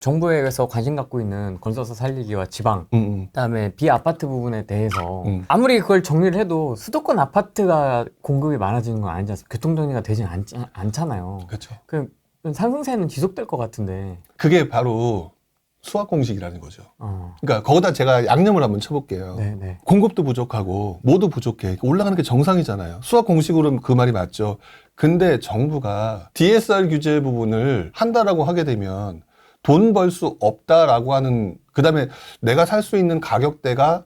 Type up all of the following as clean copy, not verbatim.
정부에서 관심 갖고 있는 건설사 살리기와 지방, 그다음에 비아파트 부분에 대해서 아무리 그걸 정리를 해도 수도권 아파트가 공급이 많아지는 건 아니지 않습니까? 교통정리가 되진 않잖아요. 그렇죠. 그 상승세는 지속될 것 같은데. 그게 바로 수학 공식이라는 거죠. 그러니까 거기다 제가 양념을 한번 쳐볼게요. 네네. 공급도 부족하고 모두 부족해. 올라가는 게 정상이잖아요. 수학 공식으로는 그 말이 맞죠. 근데 정부가 DSR 규제 부분을 한다라고 하게 되면 돈 벌 수 없다라고 하는, 그 다음에 내가 살 수 있는 가격대가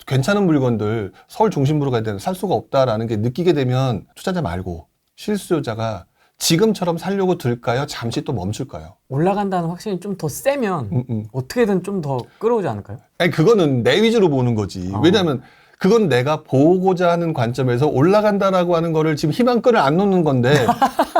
괜찮은 물건들 서울 중심부로 가야 되는 살 수가 없다라는 게 느끼게 되면 투자자 말고 실수요자가 지금처럼 살려고 들까요? 잠시 또 멈출까요? 올라간다는 확신이 좀 더 세면 어떻게든 좀 더 끌어오지 않을까요? 아니, 그거는 내 위주로 보는 거지. 왜냐하면 그건 내가 보고자 하는 관점에서 올라간다라고 하는 거를 지금 희망끈을 안 놓는 건데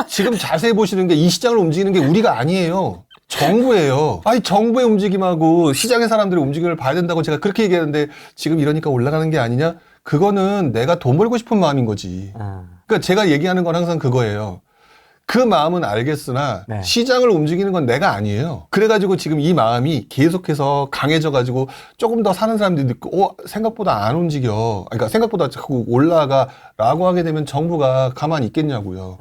지금 자세히 보시는 게 이 시장을 움직이는 게 우리가 아니에요. 정부예요. 아니, 정부의 움직임하고 시장의 사람들의 움직임을 봐야 된다고 제가 그렇게 얘기하는데 지금 이러니까 올라가는 게 아니냐? 그거는 내가 돈 벌고 싶은 마음인 거지. 그러니까 제가 얘기하는 건 항상 그거예요. 그 마음은 알겠으나 네. 시장을 움직이는 건 내가 아니에요. 그래가지고 지금 이 마음이 계속해서 강해져가지고 조금 더 사는 사람들이 느끼고 생각보다 안 움직여. 그러니까 생각보다 자꾸 올라가라고 하게 되면 정부가 가만히 있겠냐고요.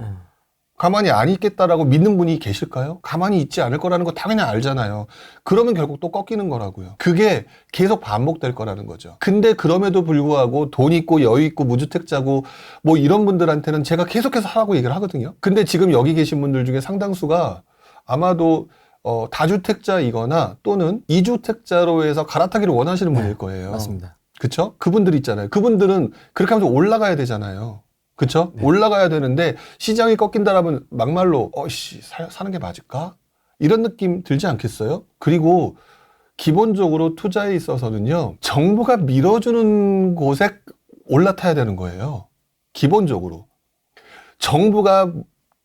가만히 안 있겠다라고 믿는 분이 계실까요? 가만히 있지 않을 거라는 거 당연히 알잖아요. 그러면 결국 또 꺾이는 거라고요. 그게 계속 반복될 거라는 거죠. 근데 그럼에도 불구하고 돈 있고 여유 있고 무주택자고 뭐 이런 분들한테는 제가 계속해서 하라고 얘기를 하거든요. 근데 지금 여기 계신 분들 중에 상당수가 아마도 다주택자이거나 또는 이주택자로 해서 갈아타기를 원하시는 분일 거예요. 맞습니다. 그쵸? 그분들 있잖아요. 그분들은 그렇게 하면서 올라가야 되잖아요. 그쵸? 네. 올라가야 되는데 시장이 꺾인다라면 막말로 사는 게 맞을까? 이런 느낌 들지 않겠어요? 그리고 기본적으로 투자에 있어서는요, 정부가 밀어주는 곳에 올라타야 되는 거예요. 기본적으로. 정부가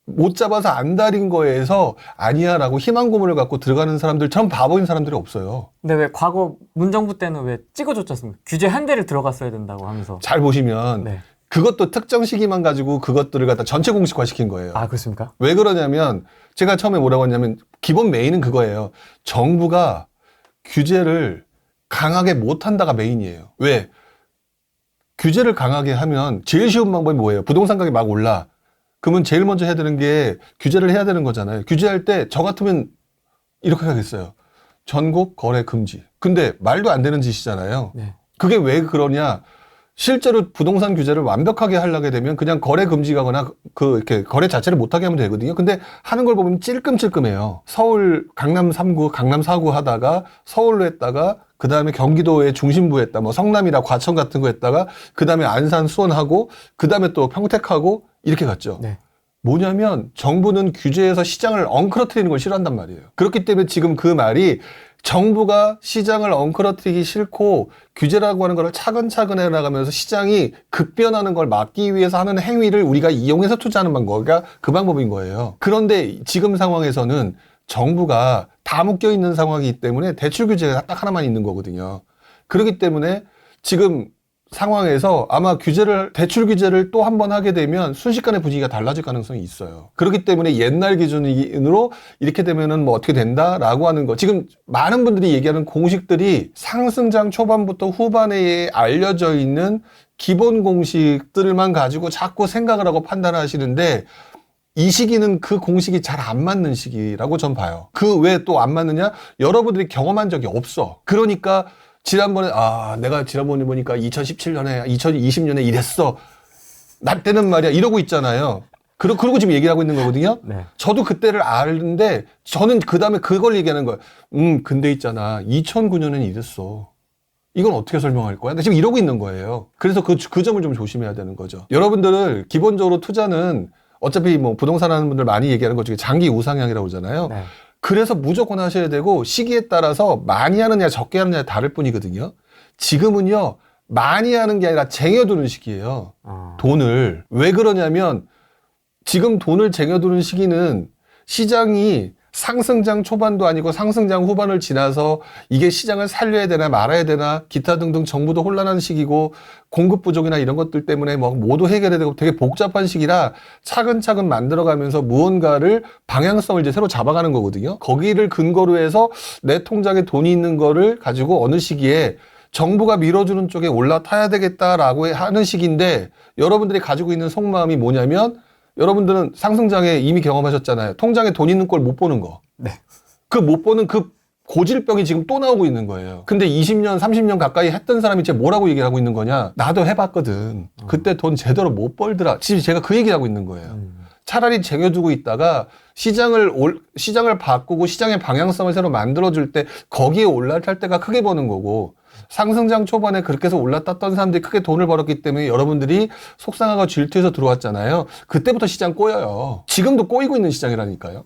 못 잡아서 안달인 거에서 아니야 라고 희망 고문을 갖고 들어가는 사람들처럼 바보인 사람들이 없어요. 근데 왜 과거 문정부 때는 왜 찍어줬지 않습니까? 규제 한 대를 들어갔어야 된다고 하면서. 잘 보시면 네. 그것도 특정 시기만 가지고 그것들을 갖다 전체 공식화 시킨 거예요. 아, 그렇습니까? 왜 그러냐면 제가 처음에 뭐라고 했냐면 기본 메인은 그거예요. 정부가 규제를 강하게 못한다가 메인이에요. 왜? 규제를 강하게 하면 제일 쉬운 방법이 뭐예요? 부동산 가격이 막 올라. 그러면 제일 먼저 해야 되는 게 규제를 해야 되는 거잖아요. 규제할 때 저 같으면 이렇게 하겠어요. 전국 거래 금지. 근데 말도 안 되는 짓이잖아요. 네. 그게 왜 그러냐? 실제로 부동산 규제를 완벽하게 하려게 되면 그냥 거래 금지가거나 이렇게 거래 자체를 못하게 하면 되거든요. 근데 하는 걸 보면 찔끔찔끔해요. 서울 강남 3구, 강남 4구 하다가 서울로 했다가 그 다음에 경기도의 중심부에 했다. 뭐 성남이나 과천 같은 거 했다가 그 다음에 안산, 수원하고 그 다음에 또 평택하고 이렇게 갔죠. 네. 뭐냐면 정부는 규제에서 시장을 엉클어뜨리는 걸 싫어한단 말이에요. 그렇기 때문에 지금 그 말이 정부가 시장을 엉클어뜨리기 싫고 규제라고 하는 걸 차근차근 해나가면서 시장이 급변하는 걸 막기 위해서 하는 행위를 우리가 이용해서 투자하는 방법이 그 방법인 거예요. 그런데 지금 상황에서는 정부가 다 묶여 있는 상황이기 때문에 대출 규제가 딱 하나만 있는 거거든요. 그렇기 때문에 지금 상황에서 아마 대출 규제를 또 한 번 하게 되면 순식간에 분위기가 달라질 가능성이 있어요. 그렇기 때문에 옛날 기준으로 이렇게 되면은 뭐 어떻게 된다라고 하는 거. 지금 많은 분들이 얘기하는 공식들이 상승장 초반부터 후반에 알려져 있는 기본 공식들만 가지고 자꾸 생각을 하고 판단하시는데 이 시기는 그 공식이 잘 안 맞는 시기라고 전 봐요. 그 왜 또 안 맞느냐? 여러분들이 경험한 적이 없어. 그러니까 지난번에 내가 지난번에 보니까 2017년에 2020년에 이랬어. 나 때는 말이야 이러고 있잖아요. 그러고 지금 얘기를 하고 있는 거거든요. 네. 저도 그때를 아는데 저는 그 다음에 그걸 얘기하는 거예요. 근데 있잖아 2009년엔 이랬어. 이건 어떻게 설명할 거야? 지금 이러고 있는 거예요. 그래서 그 점을 좀 조심해야 되는 거죠. 여러분들 기본적으로 투자는 어차피 뭐 부동산 하는 분들 많이 얘기하는 것 중에 장기 우상향이라고 하잖아요. 네. 그래서 무조건 하셔야 되고 시기에 따라서 많이 하느냐 적게 하느냐 다를 뿐이거든요. 지금은요 많이 하는 게 아니라 쟁여두는 시기예요. 돈을. 왜 그러냐면 지금 돈을 쟁여두는 시기는 시장이 상승장 초반도 아니고 상승장 후반을 지나서 이게 시장을 살려야 되나 말아야 되나 기타 등등 정부도 혼란한 시기고 공급 부족이나 이런 것들 때문에 뭐 모두 해결해야 되고 되게 복잡한 시기라 차근차근 만들어가면서 무언가를 방향성을 이제 새로 잡아가는 거거든요. 거기를 근거로 해서 내 통장에 돈이 있는 거를 가지고 어느 시기에 정부가 밀어주는 쪽에 올라타야 되겠다라고 하는 시기인데 여러분들이 가지고 있는 속마음이 뭐냐면 여러분들은 상승장에 이미 경험하셨잖아요. 통장에 돈 있는 걸 못 보는 거. 네. 그 못 보는 그 고질병이 지금 또 나오고 있는 거예요. 근데 20년, 30년 가까이 했던 사람이 지금 뭐라고 얘기를 하고 있는 거냐? 나도 해봤거든. 그때 돈 제대로 못 벌더라. 지금 제가 그 얘기를 하고 있는 거예요. 차라리 쟁여두고 있다가 시장을 바꾸고 시장의 방향성을 새로 만들어줄 때 거기에 올라탈 때가 크게 버는 거고 상승장 초반에 그렇게 해서 올라탔던 사람들이 크게 돈을 벌었기 때문에 여러분들이 속상하고 질투해서 들어왔잖아요. 그때부터 시장 꼬여요. 지금도 꼬이고 있는 시장이라니까요.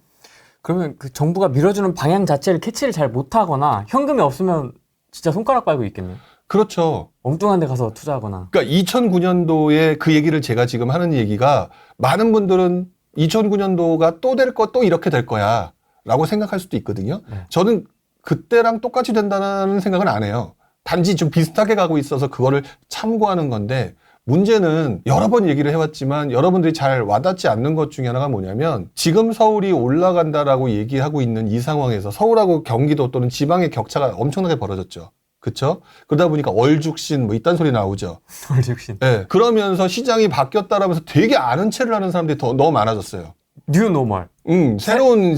그러면 그 정부가 밀어주는 방향 자체를 캐치를 잘 못하거나 현금이 없으면 진짜 손가락 빨고 있겠네요. 그렇죠. 엉뚱한 데 가서 투자하거나. 그러니까 2009년도에 그 얘기를 제가 지금 하는 얘기가 많은 분들은 2009년도가 또 될 거 또 이렇게 될 거야 라고 생각할 수도 있거든요. 네. 저는 그때랑 똑같이 된다는 생각은 안 해요. 단지 좀 비슷하게 가고 있어서 그거를 참고하는 건데 문제는 여러 번 얘기를 해왔지만 여러분들이 잘 와닿지 않는 것 중에 하나가 뭐냐면 지금 서울이 올라간다라고 얘기하고 있는 이 상황에서 서울하고 경기도 또는 지방의 격차가 엄청나게 벌어졌죠. 그렇죠? 그러다 보니까 얼죽신 뭐 이딴 소리 나오죠. 얼죽신. 네. 그러면서 시장이 바뀌었다라면서 되게 아는 체를 하는 사람들이 너무 많아졌어요. 뉴 노멀. 새로운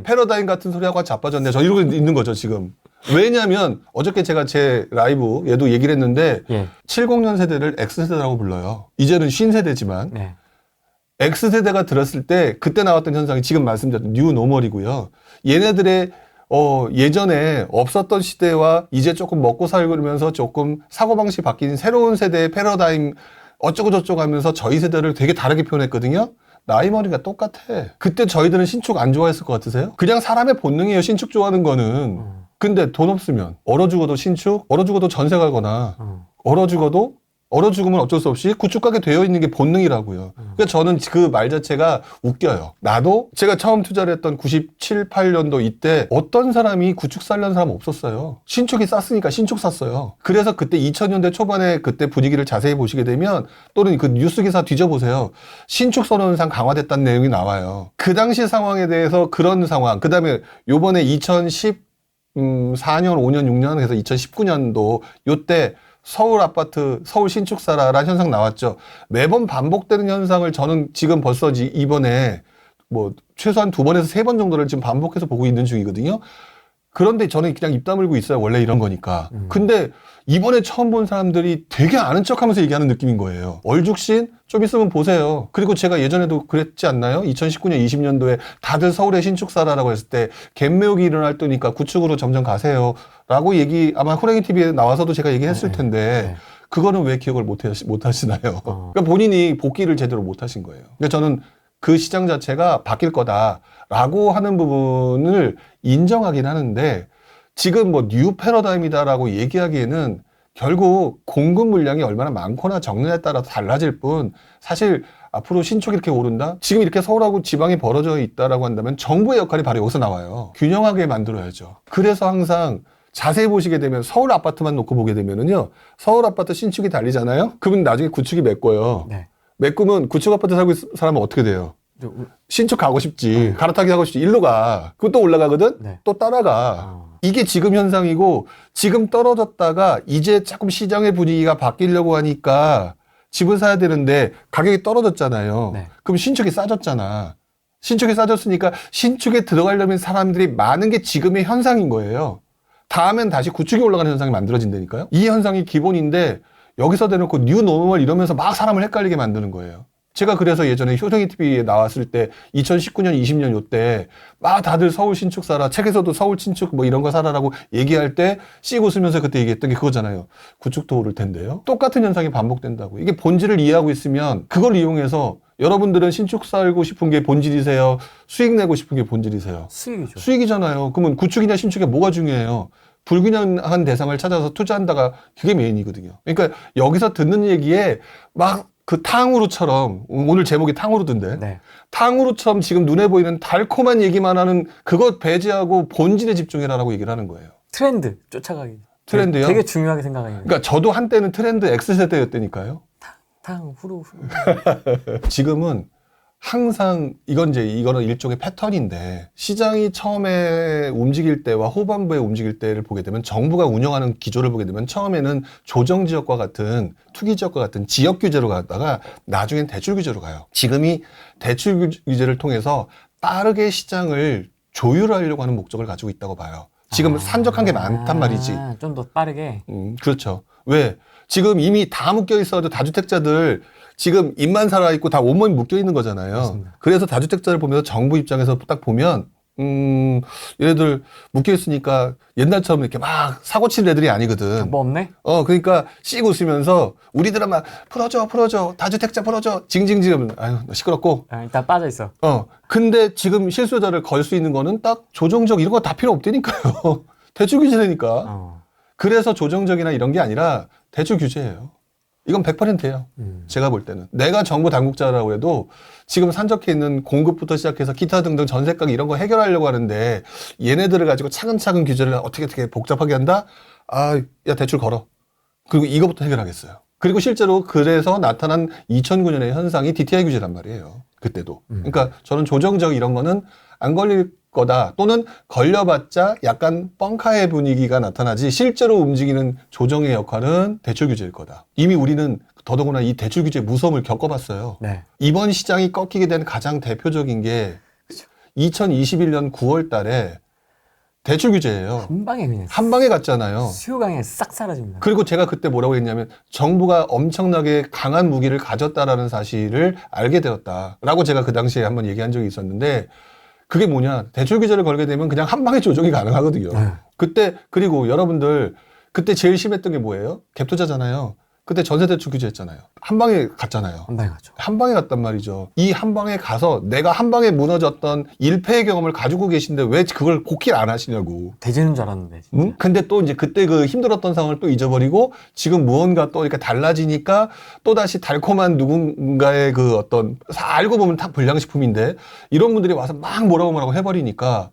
패러다임 같은 소리하고 자빠졌네. 저 이러고 있는 거죠, 지금. 왜냐면 어저께 제가 제 라이브 얘도 얘기를 했는데 70년 세대를 X세대라고 불러요. 이제는 신세대지만 네. X세대가 들었을 때 그때 나왔던 현상이 지금 말씀드렸던 뉴 노멀이고요. 얘네들의 예전에 없었던 시대와 이제 조금 먹고 살면서 조금 사고방식이 바뀐 새로운 세대의 패러다임 어쩌고 저쩌고 하면서 저희 세대를 되게 다르게 표현했거든요. 나이 머리가 똑같아. 그때 저희들은 신축 안 좋아했을 것 같으세요? 그냥 사람의 본능이에요. 신축 좋아하는 거는. 근데 돈 없으면 얼어 죽어도 신축, 얼어 죽어도 전세 가거나 얼어 죽으면 어쩔 수 없이 구축 가게 되어 있는 게 본능이라고요. 그러니까 저는 그 말 자체가 웃겨요. 나도 제가 처음 투자를 했던 97, 8년도 이때 어떤 사람이 구축 살려는 사람 없었어요. 신축이 쌌으니까 신축 샀어요. 그래서 그때 2000년대 초반에 그때 분위기를 자세히 보시게 되면 또는 그 뉴스 기사 뒤져보세요. 신축 선언상 강화됐다는 내용이 나와요. 그 당시 상황에 대해서 그런 상황, 그 다음에 요번에 2014년, 5년, 6년 해서 2019년도 요때 서울 아파트, 서울 신축사라는 현상 나왔죠. 매번 반복되는 현상을 저는 지금 벌써 이번에 뭐 최소한 2번에서 3번 정도를 지금 반복해서 보고 있는 중이거든요. 그런데 저는 그냥 입 다물고 있어요. 원래 이런 거니까. 근데 이번에 처음 본 사람들이 되게 아는 척 하면서 얘기하는 느낌인 거예요. 얼죽신? 좀 있으면 보세요. 그리고 제가 예전에도 그랬지 않나요? 2019년, 20년도에 다들 서울의 신축사라라고 했을 때 갭 메우기 일어날 때니까 구축으로 점점 가세요. 라고 아마 호랭이 TV에 나와서도 제가 얘기했을 텐데 그거는 왜 기억을 못 하시나요? 그러니까 본인이 복귀를 제대로 못 하신 거예요. 그러니까 저는 그 시장 자체가 바뀔 거다라고 하는 부분을 인정하긴 하는데 지금 뭐 뉴 패러다임이다라고 얘기하기에는 결국 공급 물량이 얼마나 많거나 적느냐에 따라서 달라질 뿐 사실 앞으로 신축이 이렇게 오른다? 지금 이렇게 서울하고 지방이 벌어져 있다라고 한다면 정부의 역할이 바로 여기서 나와요. 균형하게 만들어야죠. 그래서 항상 자세히 보시게 되면 서울 아파트만 놓고 보게 되면은요. 서울 아파트 신축이 달리잖아요. 그러면 나중에 구축이 메꿔요. 네. 메꾸면 구축 아파트 살고 있는 사람은 어떻게 돼요? 신축 가고 싶지. 갈아타기 하고 싶지. 일로 가. 그거 또 올라가거든? 네. 또 따라가. 이게 지금 현상이고 지금 떨어졌다가 이제 조금 시장의 분위기가 바뀌려고 하니까 집을 사야 되는데 가격이 떨어졌잖아요. 네. 그럼 신축이 싸졌잖아. 신축이 싸졌으니까 신축에 들어가려면 사람들이 많은 게 지금의 현상인 거예요. 다음엔 다시 구축이 올라가는 현상이 만들어진다니까요. 이 현상이 기본인데 여기서 대놓고 뉴 노멀 이러면서 막 사람을 헷갈리게 만드는 거예요. 제가 그래서 예전에 효정이 TV에 나왔을 때 2019년, 20년 요때 막 다들 서울 신축 사라, 책에서도 서울 신축 뭐 이런 거 사라라고 얘기할 때 씩 웃으면서 그때 얘기했던 게 그거잖아요. 구축도 오를 텐데요. 똑같은 현상이 반복된다고. 이게 본질을 이해하고 있으면 그걸 이용해서 여러분들은 신축 살고 싶은 게 본질이세요? 수익 내고 싶은 게 본질이세요? 수익이죠. 수익이잖아요. 그러면 구축이냐 신축이 뭐가 중요해요? 불균형한 대상을 찾아서 투자한다가 그게 메인이거든요. 그러니까 여기서 듣는 얘기에 막 그 탕후루처럼, 오늘 제목이 탕후루던데. 네. 탕후루처럼 지금 눈에 보이는 달콤한 얘기만 하는 그것 배제하고 본질에 집중해라라고 얘기를 하는 거예요. 트렌드 쫓아가기. 트렌드요? 되게 중요하게 생각해요. 그러니까 저도 한때는 트렌드 X세대였다니까요. 탕 후루. 지금은 항상 이거는 일종의 패턴인데 시장이 처음에 움직일 때와 후반부에 움직일 때를 보게 되면 정부가 운영하는 기조를 보게 되면 처음에는 조정 지역과 같은 투기 지역과 같은 지역 규제로 가다가 나중엔 대출 규제로 가요. 지금이 대출 규제를 통해서 빠르게 시장을 조율하려고 하는 목적을 가지고 있다고 봐요. 지금 산적한 게 많단 말이지. 좀 더 빠르게. 그렇죠. 왜? 지금 이미 다 묶여 있어도 다주택자들 지금 입만 살아있고 다 온몸이 묶여 있는 거잖아요. 맞습니다. 그래서 다주택자를 보면서 정부 입장에서 딱 보면, 얘네들 묶여 있으니까 옛날처럼 이렇게 막 사고 치는 애들이 아니거든. 뭐 없네? 그러니까 씩 웃으면서 우리들은 막 풀어줘. 다주택자 풀어줘. 징징징. 아유, 너 시끄럽고. 일단 빠져 있어. 근데 지금 실수요자를 걸 수 있는 거는 딱 조정적 이런 거 다 필요 없다니까요. 대출 규제니까. 그래서 조정적이나 이런 게 아니라 대출 규제예요. 이건 100%예요. 제가 볼 때는. 내가 정부 당국자라고 해도 지금 산적해 있는 공급부터 시작해서 기타 등등 전세가격 이런 거 해결하려고 하는데 얘네들을 가지고 차근차근 규제를 어떻게 복잡하게 한다? 야, 대출 걸어. 그리고 이거부터 해결하겠어요. 그리고 실제로 그래서 나타난 2009년의 현상이 DTI 규제란 말이에요. 그때도. 그러니까 저는 조정적 이런 거는 안 걸릴 거다. 또는 걸려봤자 약간 뻥카의 분위기가 나타나지 실제로 움직이는 조정의 역할은 대출 규제일 거다. 이미 우리는 더더구나 이 대출 규제의 무서움을 겪어봤어요. 네. 이번 시장이 꺾이게 된 가장 대표적인 게 2021년 9월 달에 대출 규제예요. 한 방에 그냥. 한 방에 갔잖아요. 수요강에 싹 사라집니다. 그리고 제가 그때 뭐라고 했냐면 정부가 엄청나게 강한 무기를 가졌다라는 사실을 알게 되었다라고 제가 그 당시에 한번 얘기한 적이 있었는데 그게 뭐냐. 대출 규제를 걸게 되면 그냥 한 방에 조정이 가능하거든요. 그때 그리고 여러분들 그때 제일 심했던 게 뭐예요? 갭 투자잖아요. 그때 전세대출 규제했잖아요. 한 방에 갔잖아요. 한 방에 가죠. 한 방에 갔단 말이죠. 이 한 방에 가서 내가 한 방에 무너졌던 일패의 경험을 가지고 계신데 왜 그걸 고킬 안 하시냐고. 되지는 줄 알았는데. 진짜. 응? 근데 또 이제 그때 그 힘들었던 상황을 또 잊어버리고 지금 무언가 또 이렇게 달라지니까 또 다시 달콤한 누군가의 그 어떤 알고 보면 다 불량식품인데 이런 분들이 와서 막 뭐라고 해버리니까